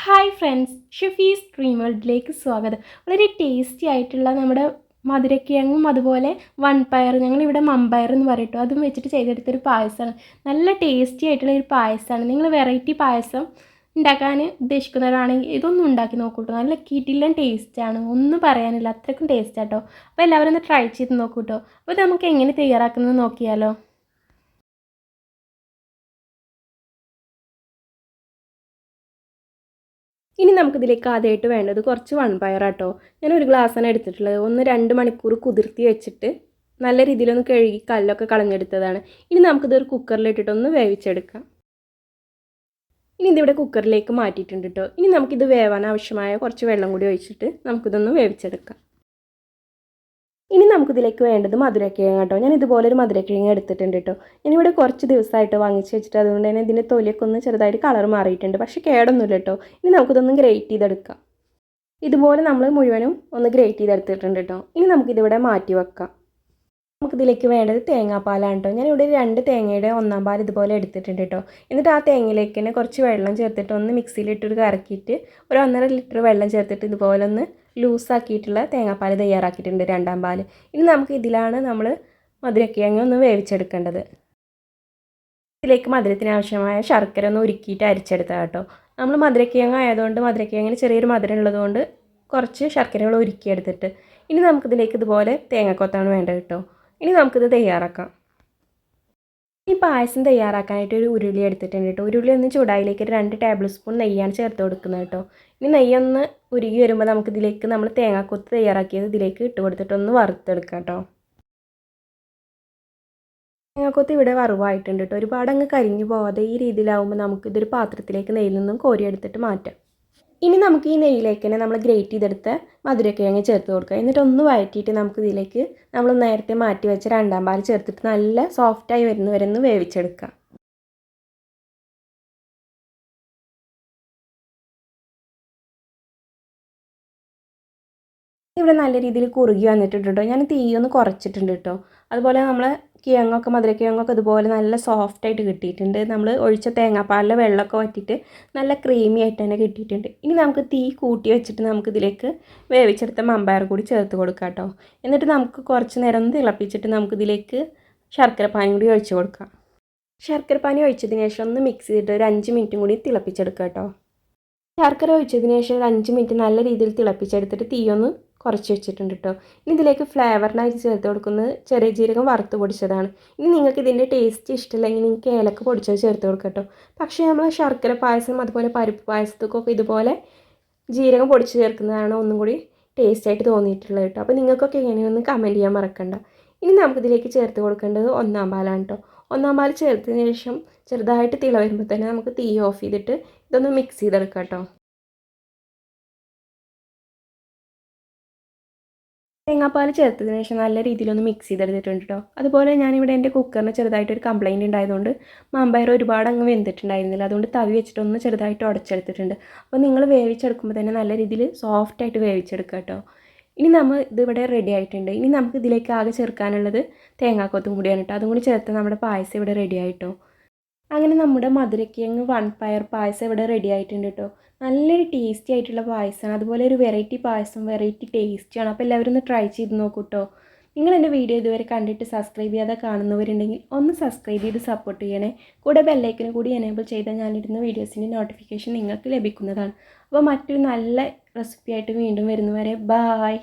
Hi friends, ഷെഫീസ് dream വേൾഡിലേക്ക് സ്വാഗതം. വളരെ ടേസ്റ്റി ആയിട്ടുള്ള നമ്മുടെ മധുരക്കിഴങ്ങും അതുപോലെ വൺപയർ, ഞങ്ങളിവിടെ മമ്പയർ എന്ന് പറയട്ടോ, അതും വെച്ചിട്ട് ചെയ്തെടുത്തൊരു പായസമാണ്. നല്ല ടേസ്റ്റി ആയിട്ടുള്ള ഒരു പായസമാണ്. നിങ്ങൾ വെറൈറ്റി പായസം ഉണ്ടാക്കാൻ ഉദ്ദേശിക്കുന്നവരാണെങ്കിൽ ഇതൊന്നും ഉണ്ടാക്കി നോക്കൂട്ടോ. നല്ല കിടിലൻ ടേസ്റ്റാണ്, ഒന്നും പറയാനില്ല, അത്രയ്ക്കും ടേസ്റ്റാട്ടോ. അപ്പോൾ എല്ലാവരും ഒന്ന് ട്രൈ ചെയ്ത് നോക്കൂട്ടോ. അപ്പോൾ ഇത് നമുക്ക് എങ്ങനെ തയ്യാറാക്കുന്നത് നോക്കിയാലോ. ഇനി നമുക്കിതിലേക്ക് ആദ്യമായിട്ട് വേണ്ടത് കുറച്ച് വൺപയറാട്ടോ. ഞാൻ ഒരു ഗ്ലാസ്സാണ് എടുത്തിട്ടുള്ളത്. 1-2 മണിക്കൂർ കുതിർത്തി വെച്ചിട്ട് നല്ല രീതിയിലൊന്ന് കഴുകി കല്ലൊക്കെ കളഞ്ഞെടുത്തതാണ്. ഇനി നമുക്കിതൊരു കുക്കറിലിട്ടിട്ടൊന്ന് വേവിച്ചെടുക്കാം. ഇനി ഇതിവിടെ കുക്കറിലേക്ക് മാറ്റിയിട്ടുണ്ട് കേട്ടോ. ഇനി നമുക്കിത് വേവാൻ ആവശ്യമായ കുറച്ച് വെള്ളം കൂടി ഒഴിച്ചിട്ട് നമുക്കിതൊന്ന് വേവിച്ചെടുക്കാം. ഇനി നമുക്കിതിലേക്ക് വേണ്ടത് മധുരക്കിഴങ്ങ് കേട്ടോ. ഞാൻ ഇതുപോലെ ഒരു മധുരക്കിഴങ്ങ് എടുത്തിട്ടുണ്ട് കേട്ടോ. ഞാനിവിടെ കുറച്ച് ദിവസമായിട്ട് വാങ്ങിച്ച് വെച്ചിട്ട് അതുകൊണ്ട് തന്നെ ഇതിൻ്റെ തൊലിയൊക്കെ ഒന്ന് ചെറുതായിട്ട് കളർ മാറിയിട്ടുണ്ട്. പക്ഷേ കേടൊന്നുമില്ല കേട്ടോ. ഇനി നമുക്കിതൊന്ന് ഗ്രേറ്റ് ചെയ്തെടുക്കാം. ഇതുപോലെ നമ്മൾ മുഴുവനും ഒന്ന് ഗ്രേറ്റ് ചെയ്തെടുത്തിട്ടുണ്ട് കേട്ടോ. ഇനി നമുക്കിതിവിടെ മാറ്റി വെക്കാം. നമുക്കിതിലേക്ക് വേണ്ടത് തേങ്ങാപ്പാലാണ് കേട്ടോ. ഞാനിവിടെ 2 തേങ്ങയുടെ 1/4 പാൽ ഇതുപോലെ എടുത്തിട്ടുണ്ട് കേട്ടോ. എന്നിട്ട് ആ തേങ്ങയിലേക്ക് തന്നെ കുറച്ച് വെള്ളം ചേർത്തിട്ട് ഒന്ന് മിക്സിയിലിട്ടൊരു കറക്കിയിട്ട് ഒരു 1.5 ലിറ്റർ വെള്ളം ചേർത്തിട്ട് ഇതുപോലെ ഒന്ന് ലൂസാക്കിയിട്ടുള്ള തേങ്ങാപ്പാൽ തയ്യാറാക്കിയിട്ടുണ്ട്, 2/2 പാൽ. ഇനി നമുക്ക് ഇതിലാണ് നമ്മൾ മധുരക്കിഴങ്ങ് ഒന്ന് വേവിച്ചെടുക്കേണ്ടത്. ഇതിലേക്ക് മധുരത്തിന് ആവശ്യമായ ശർക്കര ഒന്ന് ഉരുക്കിയിട്ട് അരിച്ചെടുത്താൽ കേട്ടോ. നമ്മൾ മധുരക്കിഴങ്ങ് ആയതുകൊണ്ട് മധുരക്കിഴങ്ങിന് ചെറിയൊരു മധുരം ഉള്ളതുകൊണ്ട് കുറച്ച് ശർക്കരകൾ ഉരുക്കിയെടുത്തിട്ട് ഇനി നമുക്കിതിലേക്ക് ഇതുപോലെ തേങ്ങാക്കൊത്താണ് വേണ്ടത് കേട്ടോ. ഇനി നമുക്കിത് തയ്യാറാക്കാം. ഈ പായസം തയ്യാറാക്കാനായിട്ട് ഒരു ഉരുളി എടുത്തിട്ടുണ്ട് കേട്ടോ. ഉരുളി ഒന്ന് ചൂടായിലേക്ക് 2 ടേബിൾ സ്പൂൺ നെയ്യാണ് ചേർത്ത് കൊടുക്കുന്നത് കേട്ടോ. ഇനി നെയ്യൊന്ന് ഉരുകി വരുമ്പോൾ നമുക്കിതിലേക്ക് നമ്മൾ തേങ്ങാക്കൊത്ത് തയ്യാറാക്കിയത് ഇതിലേക്ക് ഇട്ട് കൊടുത്തിട്ടൊന്ന് വറുത്തെടുക്കാം കേട്ടോ. തേങ്ങാക്കൊത്ത് ഇവിടെ വറുവായിട്ടുണ്ട് കേട്ടോ. ഒരുപാട് അങ്ങ് കരിഞ്ഞു പോവാതെ ഈ രീതിയിലാവുമ്പോൾ നമുക്കിതൊരു പാത്രത്തിലേക്ക് നെയ്യിൽ നിന്നും കോരിയെടുത്തിട്ട് മാറ്റാം. ഇനി നമുക്ക് ഈ നെയ്യിലേക്ക് തന്നെ നമ്മൾ ഗ്രേറ്റ് ചെയ്തെടുത്ത മധുരക്കിഴങ്ങ് ചേർത്ത് കൊടുക്കുക. എന്നിട്ട് ഒന്ന് വഴറ്റിയിട്ട് നമുക്കിതിലേക്ക് നമ്മൾ നേരത്തെ മാറ്റി വെച്ച 2/2 പാൽ ചേർത്തിട്ട് നല്ല സോഫ്റ്റായി വരുന്നവരെ ഒന്ന് വേവിച്ചെടുക്കുക. ഇവിടെ നല്ല രീതിയിൽ കുറുകി വന്നിട്ടുണ്ട് കേട്ടോ. ഞാൻ തീയൊന്ന് കുറച്ചിട്ടുണ്ട് കേട്ടോ. അതുപോലെ നമ്മൾ മധുരക്കിഴങ്ങൊക്കെ ഇതുപോലെ നല്ല സോഫ്റ്റായിട്ട് കിട്ടിയിട്ടുണ്ട്. നമ്മൾ ഒഴിച്ച തേങ്ങാപ്പാലിലെ വെള്ളമൊക്കെ വറ്റിയിട്ട് നല്ല ക്രീമി ആയിട്ട് തന്നെ കിട്ടിയിട്ടുണ്ട്. ഇനി നമുക്ക് തീ കൂട്ടി വെച്ചിട്ട് നമുക്കിതിലേക്ക് വേവിച്ചെടുത്ത മമ്പയർ കൂടി ചേർത്ത് കൊടുക്കാം കേട്ടോ. എന്നിട്ട് നമുക്ക് കുറച്ച് നേരം ഒന്ന് തിളപ്പിച്ചിട്ട് നമുക്കിതിലേക്ക് ശർക്കരപ്പാനി കൂടി ഒഴിച്ച് കൊടുക്കാം. ശർക്കരപ്പാനി ഒഴിച്ചതിന് ശേഷം ഒന്ന് മിക്സ് ചെയ്തിട്ട് ഒരു 5 മിനിറ്റും കൂടി തിളപ്പിച്ചെടുക്കാം കേട്ടോ. ശർക്കര ഒഴിച്ചതിന് ശേഷം ഒരു 5 മിനിറ്റ് നല്ല രീതിയിൽ തിളപ്പിച്ചെടുത്തിട്ട് തീയൊന്ന് കുറച്ച് വെച്ചിട്ടുണ്ട് കേട്ടോ. ഇനി ഇതിലേക്ക് ഫ്ലേവറിനായിട്ട് ചേർത്ത് കൊടുക്കുന്നത് ചെറിയ ജീരകം വറുത്ത് പൊടിച്ചതാണ്. ഇനി നിങ്ങൾക്ക് ഇതിൻ്റെ ടേസ്റ്റ് ഇഷ്ടമില്ലെങ്കിൽ നിങ്ങൾക്ക് ഏലക്ക പൊടിച്ചത് ചേർത്ത് കൊടുക്കുക കേട്ടോ. പക്ഷേ നമ്മൾ ശർക്കര പായസം അതുപോലെ പരിപ്പ് പായസത്തൊക്കെ ഇതുപോലെ ജീരകം പൊടിച്ച് ചേർക്കുന്നതാണ് ഒന്നും കൂടി ടേസ്റ്റായിട്ട് തോന്നിയിട്ടുള്ളത് കേട്ടോ. അപ്പോൾ നിങ്ങൾക്കൊക്കെ എങ്ങനെയൊന്ന് കമൻറ്റ് ചെയ്യാൻ മറക്കണ്ട. ഇനി നമുക്കിതിലേക്ക് ചേർത്ത് കൊടുക്കേണ്ടത് 1/4 പാലാണ് കേട്ടോ. 1/4 പാൽ ചേർത്തതിന് ശേഷം ചെറുതായിട്ട് തിള വരുമ്പോൾ തന്നെ നമുക്ക് തീ ഓഫ് ചെയ്തിട്ട് ഇതൊന്ന് മിക്സ് ചെയ്തെടുക്കാം കേട്ടോ. തേങ്ങാപ്പാൽ ചേർത്തതിന് ശേഷം നല്ല രീതിയിലൊന്ന് മിക്സ് ചെയ്തെടുത്തിട്ടുണ്ട് കേട്ടോ. അതുപോലെ ഞാനിവിടെ എൻ്റെ കുക്കറിന് ചെറുതായിട്ടൊരു കംപ്ലയിൻറ്റ് ഉണ്ടായതുകൊണ്ട് മമ്പയർ ഒരുപാട് അങ്ങ് വെന്തിട്ടുണ്ടായിരുന്നില്ല. അതുകൊണ്ട് തവി വെച്ചിട്ടൊന്ന് ചെറുതായിട്ട് ഉടച്ചെടുത്തിട്ടുണ്ട്. അപ്പോൾ നിങ്ങൾ വേവിച്ചെടുക്കുമ്പോൾ തന്നെ നല്ല രീതിയിൽ സോഫ്റ്റായിട്ട് വേവിച്ചെടുക്കുക കേട്ടോ. ഇനി നമ്മൾ ഇതിവിടെ റെഡി ആയിട്ടുണ്ട്. ഇനി നമുക്ക് ഇതിലേക്ക് ആകെ ചേർക്കാനുള്ളത് തേങ്ങാക്കൊത്തും കൂടിയാണ് കേട്ടോ. അതും കൂടി ചേർത്ത് നമ്മുടെ പായസം ഇവിടെ റെഡി ആയിട്ടോ. അങ്ങനെ നമ്മുടെ മധുരക്കിഴങ്ങ് വൺപയർ പായസം ഇവിടെ റെഡി ആയിട്ടുണ്ട് കേട്ടോ. നല്ലൊരു ടേസ്റ്റി ആയിട്ടുള്ള പായസമാണ്. അതുപോലെ ഒരു വെറൈറ്റി പായസം, വെറൈറ്റി ടേസ്റ്റിയാണ്. അപ്പോൾ എല്ലാവരും ഒന്ന് ട്രൈ ചെയ്ത് നോക്കൂ കേട്ടോ. നിങ്ങൾ എൻ്റെ വീഡിയോ ഇതുവരെ കണ്ടിട്ട് സബ്സ്ക്രൈബ് ചെയ്യാതെ കാണുന്നവരുണ്ടെങ്കിൽ ഒന്ന് സബ്സ്ക്രൈബ് ചെയ്ത് സപ്പോർട്ട് ചെയ്യണേ. കൂടെ ബെല്ലൈക്കന് കൂടി എനേബിൾ ചെയ്താൽ ഞാനിടുന്ന വീഡിയോസിൻ്റെ നോട്ടിഫിക്കേഷൻ നിങ്ങൾക്ക് ലഭിക്കുന്നതാണ്. അപ്പോൾ മറ്റൊരു നല്ല റെസിപ്പി ആയിട്ട് വീണ്ടും വരുന്നവരെ ബായ്.